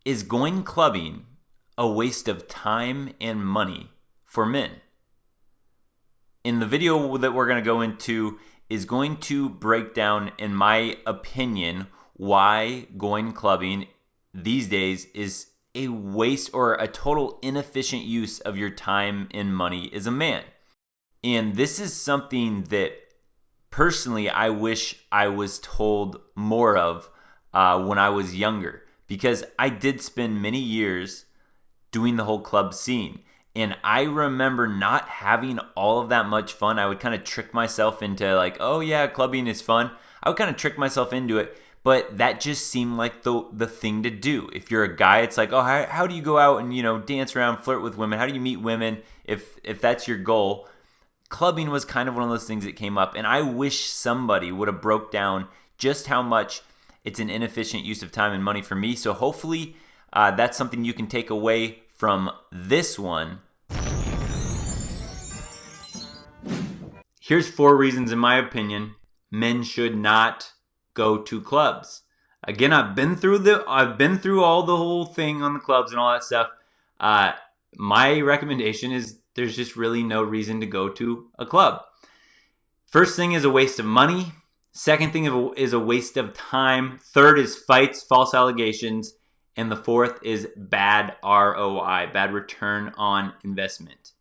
Is going clubbing a waste of time and money for men? In the video that we're going to go into is going to break down, in my opinion, why going clubbing these days is a waste or a total inefficient use of your time and money as a man. And this is something that personally I wish I was told more of when I was younger, because I did spend many years doing the whole club scene. And I remember not having all of that much fun. I would kind of trick myself into like, oh yeah, clubbing is fun. I would kind of trick myself into it. But that just seemed like the thing to do. If you're a guy, it's like, oh, how do you go out and, dance around, flirt with women? How do you meet women if that's your goal? Clubbing was kind of one of those things that came up. And I wish somebody would have broke down just how much it's an inefficient use of time and money for me. So hopefully that's something you can take away from this one. Here's 4 reasons, in my opinion, men should not go to clubs. Again, I've been through all the whole thing on the clubs and all that stuff. My recommendation is there's just really no reason to go to a club. First thing is a waste of money. Second thing is a waste of time. Third is fights, false allegations. And the fourth is bad ROI, bad return on investment.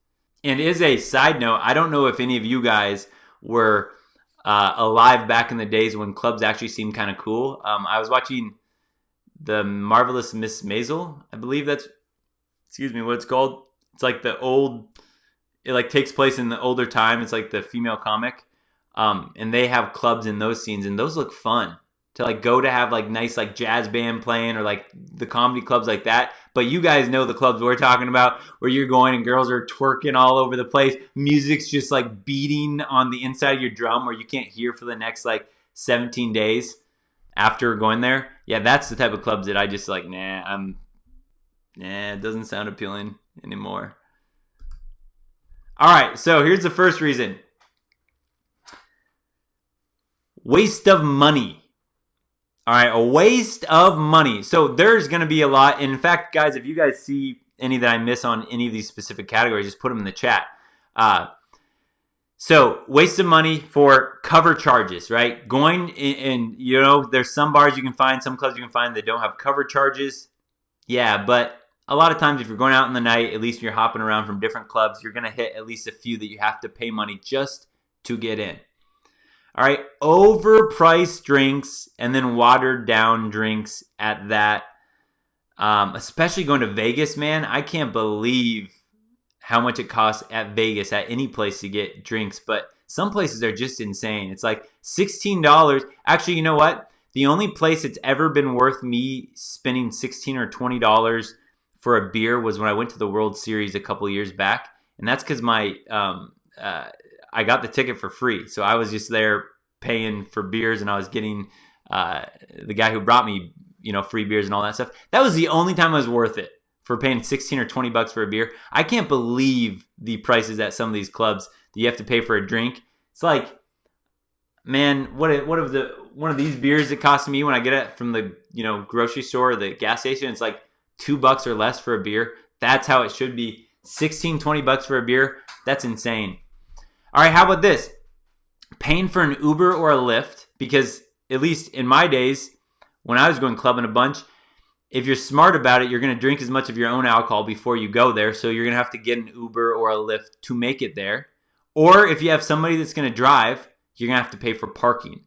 And as a side note, I don't know if any of you guys were alive back in the days when clubs actually seemed kind of cool. I was watching The Marvelous Miss Maisel. I believe that's, what it's called. It's like it like takes place in the older time. It's like the female comic. And they have clubs in those scenes, and those look fun to like go to have like nice like jazz band playing, or like the comedy clubs like that. But you guys know the clubs we're talking about, where you're going and girls are twerking all over the place. Music's just like beating on the inside of your drum where you can't hear for the next like 17 days after going there. Yeah, that's the type of clubs that I just like, it doesn't sound appealing anymore. All right, so here's the first reason. Waste of money. All right, a waste of money. So there's going to be a lot. And in fact, guys, if you guys see any that I miss on any of these specific categories, just put them in the chat. So waste of money for cover charges, right? Going in, there's some bars you can find, some clubs you can find that don't have cover charges. Yeah, but a lot of times if you're going out in the night, at least you're hopping around from different clubs, you're going to hit at least a few that you have to pay money just to get in. All right, overpriced drinks and then watered down drinks at that. Especially going to Vegas, man. I can't believe how much it costs at Vegas at any place to get drinks. But some places are just insane. It's like $16. Actually, you know what? The only place it's ever been worth me spending $16 or $20 for a beer was when I went to the World Series a couple years back. And that's because I got the ticket for free. So I was just there paying for beers, and I was getting the guy who brought me, free beers and all that stuff. That was the only time it was worth it, for paying 16 or 20 bucks for a beer. I can't believe the prices at some of these clubs that you have to pay for a drink. It's like, man, one of these beers that cost me when I get it from the grocery store or the gas station, it's like $2 or less for a beer. That's how it should be. 16, 20 bucks for a beer. That's insane. All right, how about this? Paying for an Uber or a Lyft, because at least in my days, when I was going clubbing a bunch, if you're smart about it, you're going to drink as much of your own alcohol before you go there, so you're going to have to get an Uber or a Lyft to make it there. Or if you have somebody that's going to drive, you're going to have to pay for parking.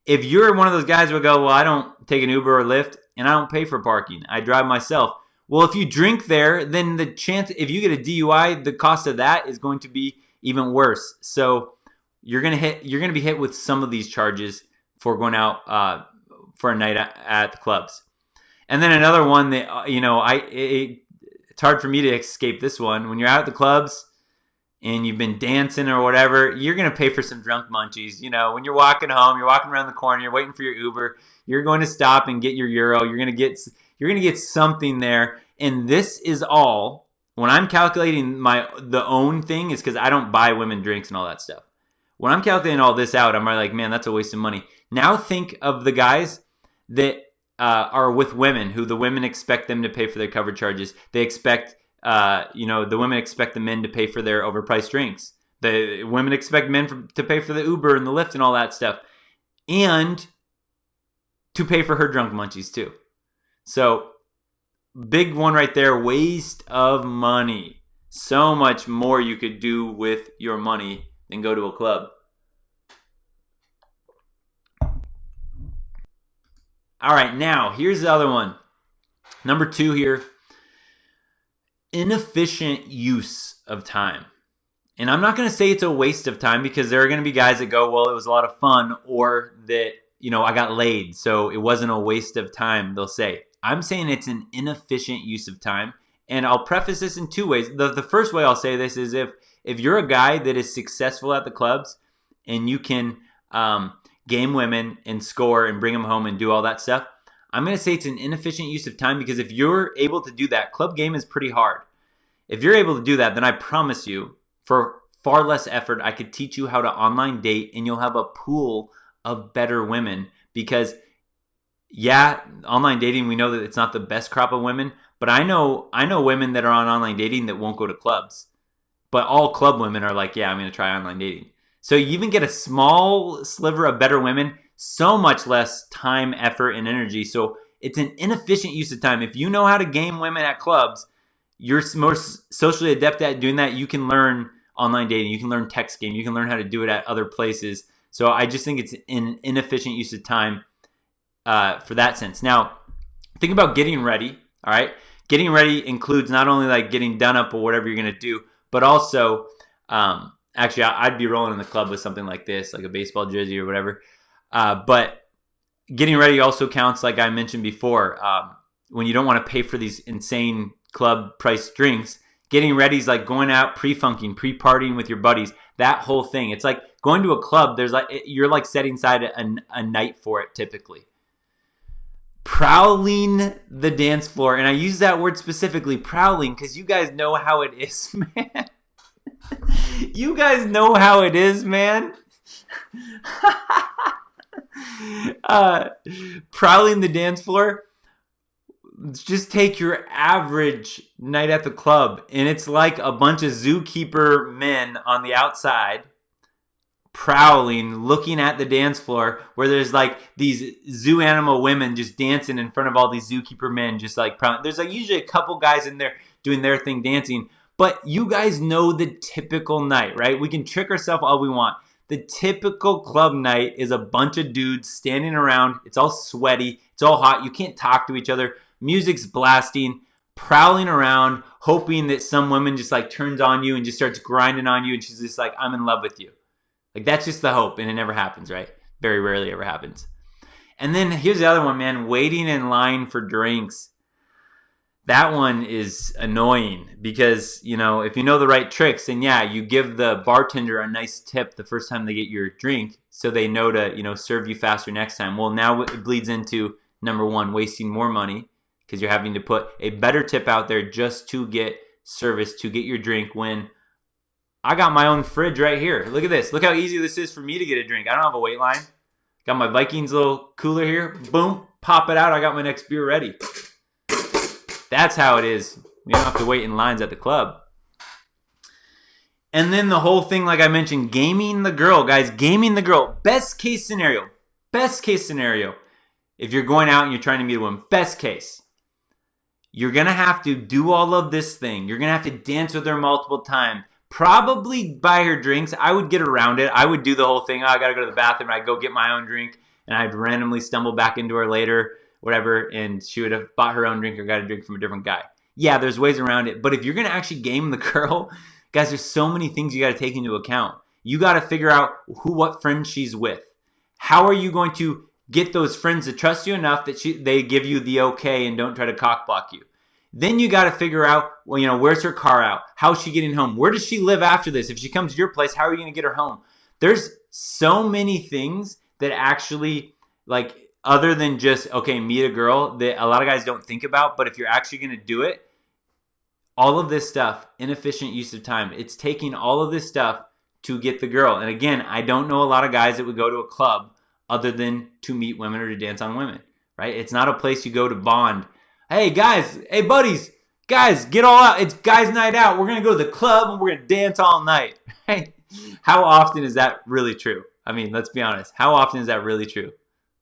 If you're one of those guys who will go, well, I don't take an Uber or Lyft, and I don't pay for parking. I drive myself. Well, if you drink there, then the chance, if you get a DUI, the cost of that is going to be even worse. So you're gonna be hit with some of these charges for going out for a night at the clubs. And then another one that it's hard for me to escape this one. When you're out at the clubs and you've been dancing or whatever, you're gonna pay for some drunk munchies. When you're walking home, you're walking around the corner, you're waiting for your Uber, you're going to stop and get your euro. You're gonna get something there. And this is all. When I'm calculating the own thing, is because I don't buy women drinks and all that stuff. When I'm calculating all this out, I'm like, man, that's a waste of money. Now think of the guys that are with women, who the women expect them to pay for their cover charges. They expect, the women expect the men to pay for their overpriced drinks. The women expect men to pay for the Uber and the Lyft and all that stuff. And to pay for her drunk munchies too. So, big one right there, waste of money. So much more you could do with your money than go to a club. All right, now, here's the other one. Number 2 here. Inefficient use of time. And I'm not going to say it's a waste of time, because there are going to be guys that go, well, it was a lot of fun, or that, I got laid, so it wasn't a waste of time, they'll say. I'm saying it's an inefficient use of time. And I'll preface this in 2 ways. The first way I'll say this is if you're a guy that is successful at the clubs and you can game women and score and bring them home and do all that stuff, I'm going to say it's an inefficient use of time, because if you're able to do that, club game is pretty hard. If you're able to do that, then I promise you, for far less effort, I could teach you how to online date, and you'll have a pool of better women. Because, yeah, online dating, we know that it's not the best crop of women, but I know women that are on online dating that won't go to clubs. But all club women are like, yeah, I'm going to try online dating. So you even get a small sliver of better women, so much less time, effort, and energy. So it's an inefficient use of time. If you know how to game women at clubs, you're more socially adept at doing that. You can learn online dating. You can learn text game. You can learn how to do it at other places. So I just think it's an inefficient use of time for that sense. Now, think about getting ready, all right? Getting ready includes not only like getting done up or whatever you're going to do, but also, actually, I'd be rolling in the club with something like this, like a baseball jersey or whatever. But getting ready also counts, like I mentioned before, when you don't want to pay for these insane club price drinks. Getting ready is like going out, pre-funking, pre-partying with your buddies, that whole thing. It's like going to a club, you're like setting aside a night for it typically. Prowling the dance floor, and I use that word specifically, prowling, because you guys know how it is, man. You guys know how it is, man. Prowling the dance floor. Just take your average night at the club, and it's like a bunch of zookeeper men on the outside prowling, looking at the dance floor, where there's like these zoo animal women just dancing in front of all these zookeeper men, just like prowling. There's like usually a couple guys in there doing their thing dancing, but you guys know the typical night, right? We can trick ourselves all we want. The typical club night is a bunch of dudes standing around. It's all sweaty. It's all hot. You can't talk to each other. Music's blasting, prowling around, hoping that some woman just like turns on you and just starts grinding on you, and she's just like, I'm in love with you. Like, that's just the hope, and it never happens, right? Very rarely ever happens. And then here's the other one, man, waiting in line for drinks. That one is annoying because, if you know the right tricks, then yeah, you give the bartender a nice tip the first time they get your drink so they know to, serve you faster next time. Well, now it bleeds into, number 1, wasting more money, because you're having to put a better tip out there just to get service, to get your drink, when I got my own fridge right here. Look at this. Look how easy this is for me to get a drink. I don't have a wait line. Got my Vikings little cooler here. Boom, pop it out. I got my next beer ready. That's how it is. We don't have to wait in lines at the club. And then the whole thing, like I mentioned, gaming the girl. Guys, gaming the girl. Best case scenario. Best case scenario. If you're going out and you're trying to meet a woman, best case. You're going to have to do all of this thing. You're going to have to dance with her multiple times. Probably buy her drinks. I would get around it. I would do the whole thing. Oh, I got to go to the bathroom. I'd go get my own drink, and I'd randomly stumble back into her later, whatever, and she would have bought her own drink or got a drink from a different guy. Yeah, there's ways around it. But if you're going to actually game the girl, guys, there's so many things you got to take into account. You got to figure out what friends she's with. How are you going to get those friends to trust you enough that they give you the okay and don't try to cockblock you? Then you got to figure out, where's her car out? How's she getting home? Where does she live after this? If she comes to your place, how are you going to get her home? There's so many things that actually, like, other than just, okay, meet a girl, that a lot of guys don't think about. But if you're actually going to do it, all of this stuff, inefficient use of time. It's taking all of this stuff to get the girl. And again, I don't know a lot of guys that would go to a club other than to meet women or to dance on women. right? It's not a place you go to bond. Hey guys, hey buddies, guys, get all out. It's guys' night out. We're gonna go to the club and we're gonna dance all night. Right? How often is that really true? I mean, let's be honest. How often is that really true?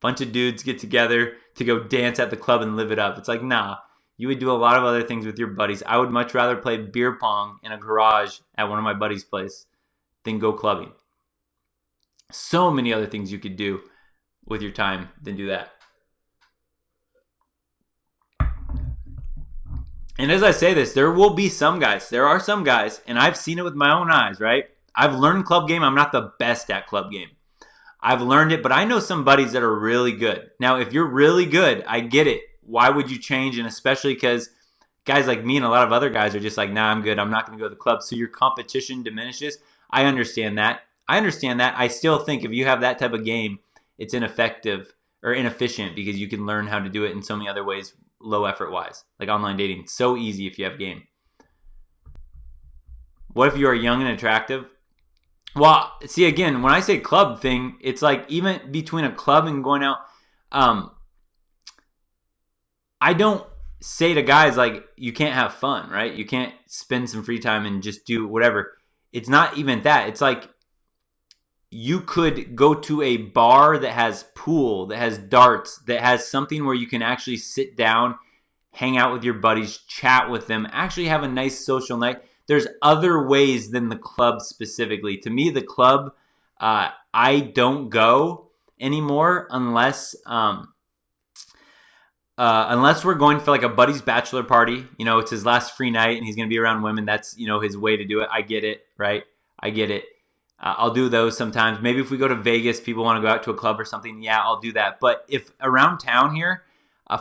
Bunch of dudes get together to go dance at the club and live it up. It's like, nah. You would do a lot of other things with your buddies. I would much rather play beer pong in a garage at one of my buddies' place than go clubbing. So many other things you could do with your time than do that. And as I say this, there will be some guys. There are some guys, and I've seen it with my own eyes, right? I've learned club game. I'm not the best at club game. I've learned it, but I know some buddies that are really good. Now, if you're really good, I get it. Why would you change? And especially because guys like me and a lot of other guys are just like, nah, I'm good. I'm not going to go to the club. So your competition diminishes. I understand that. I still think if you have that type of game, it's ineffective or inefficient because you can learn how to do it in so many other ways, low effort wise. Like online dating. It's so easy if you have game. What if you are young and attractive? Well, see, again, when I say club thing, it's like even between a club and going out, I don't say to guys like, you can't have fun, right? You can't spend some free time and just do whatever. It's not even that. It's like you could go to a bar that has pool, that has darts, that has something where you can actually sit down, hang out with your buddies, chat with them, actually have a nice social night. There's other ways than the club specifically. To me, the club, I don't go anymore unless we're going for like a buddy's bachelor party. You know, it's his last free night and he's going to be around women. That's, you know, his way to do it. I get it, right? I get it. I'll do those sometimes. Maybe if we go to Vegas, people want to go out to a club or something. Yeah, I'll do that. But if around town here,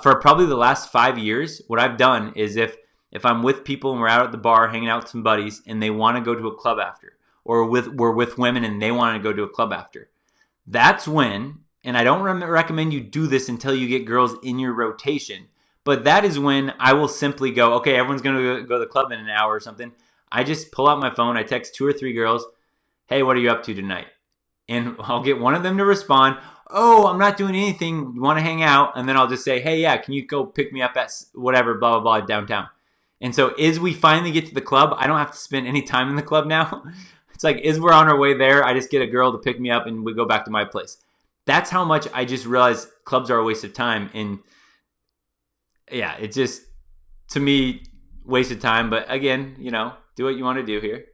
for probably the last 5 years, what I've done is if I'm with people and we're out at the bar hanging out with some buddies and they want to go to a club after, or we're with women and they want to go to a club after, that's when, and I don't recommend you do this until you get girls in your rotation, but that is when I will simply go, okay, everyone's going to go to the club in an hour or something. I just pull out my phone, I text 2 or 3 girls, hey, what are you up to tonight? And I'll get one of them to respond, oh, I'm not doing anything, you want to hang out? And then I'll just say, hey, yeah, can you go pick me up at whatever, blah, blah, blah, downtown. And so as we finally get to the club, I don't have to spend any time in the club now. It's like, as we're on our way there, I just get a girl to pick me up and we go back to my place. That's how much I just realized clubs are a waste of time. And yeah, it's just, to me, waste of time. But again, you know, do what you want to do here.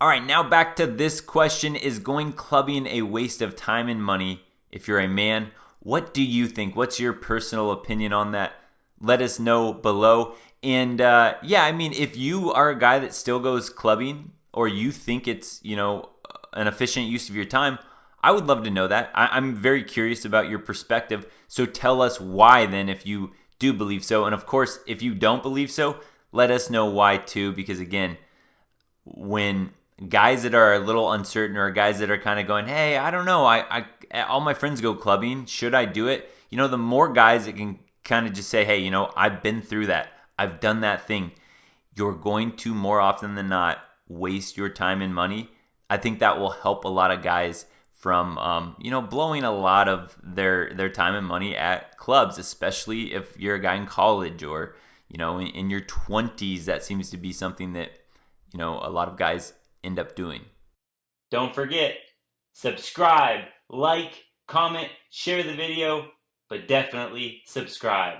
All right, now back to this question. Is going clubbing a waste of time and money if you're a man? What do you think? What's your personal opinion on that? Let us know below. And yeah, I mean, if you are a guy that still goes clubbing or you think it's, you know, an efficient use of your time, I would love to know that. I'm very curious about your perspective. So tell us why then if you do believe so. And of course, if you don't believe so, let us know why too. Because again, when guys that are a little uncertain or guys that are kind of going, hey, I don't know, I all my friends go clubbing, should I do it? You know, the more guys that can kind of just say, hey, you know, I've been through that. I've done that thing. You're going to more often than not waste your time and money. I think that will help a lot of guys from, you know, blowing a lot of their time and money at clubs, especially if you're a guy in college or, you know, in your 20s. That seems to be something that, you know, a lot of guys end up doing. Don't forget, subscribe, like, comment, share the video, but definitely subscribe.